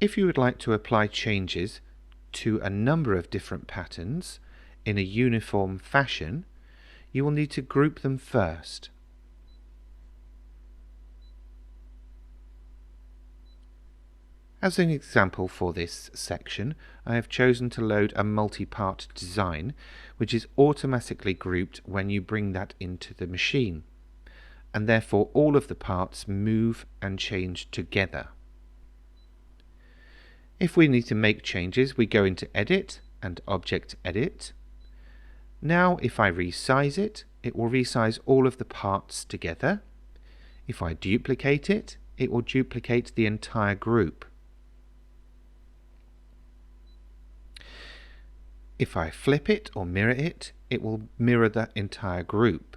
If you would like to apply changes to a number of different patterns in a uniform fashion, you will need to group them first. As an example for this section, I have chosen to load a multi-part design, which is automatically grouped when you bring that into the machine, and therefore all of the parts move and change together. If we need to make changes, we go into Edit and Object Edit. Now if I resize it, it will resize all of the parts together. If I duplicate it, it will duplicate the entire group. If I flip it or mirror it, it will mirror the entire group.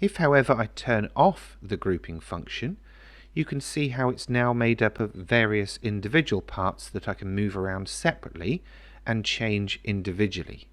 If, however, I turn off the grouping function, you can see how it's now made up of various individual parts that I can move around separately and change individually.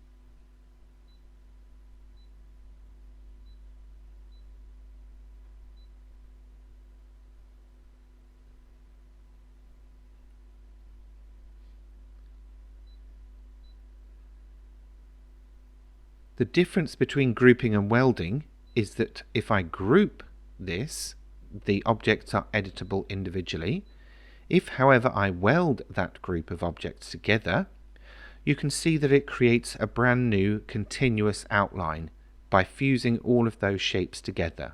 The difference between grouping and welding is that if I group this, the objects are editable individually. If, however, I weld that group of objects together, you can see that it creates a brand new continuous outline by fusing all of those shapes together.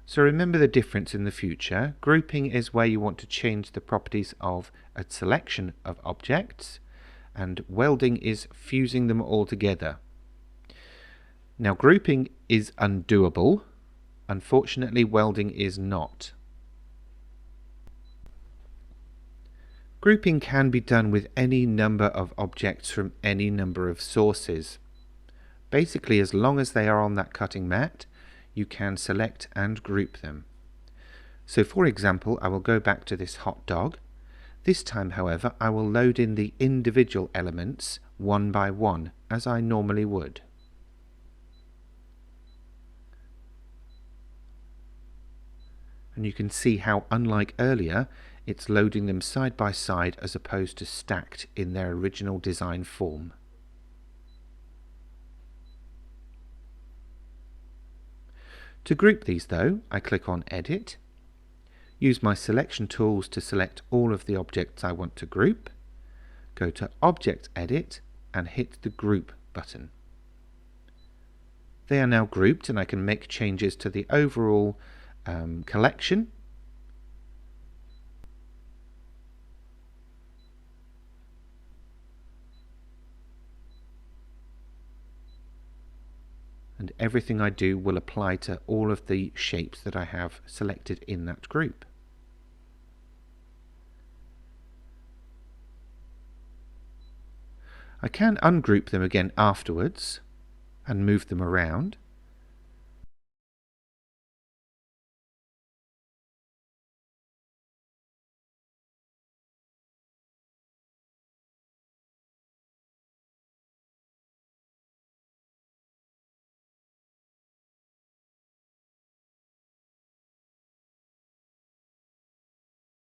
So remember the difference in the future. Grouping is where you want to change the properties of a selection of objects, and welding is fusing them all together. Now grouping is undoable. Unfortunately, welding is not. Grouping can be done with any number of objects from any number of sources. Basically, as long as they are on that cutting mat, you can select and group them. So for example, I will go back to this hot dog. This time, however, I will load in the individual elements one by one, as I normally would. And you can see how, unlike earlier, it's loading them side by side as opposed to stacked in their original design form. To group these though, I click on Edit, use my selection tools to select all of the objects I want to group, go to Object Edit and hit the Group button. They are now grouped and I can make changes to the overall collection. And everything I do will apply to all of the shapes that I have selected in that group. I can ungroup them again afterwards and move them around.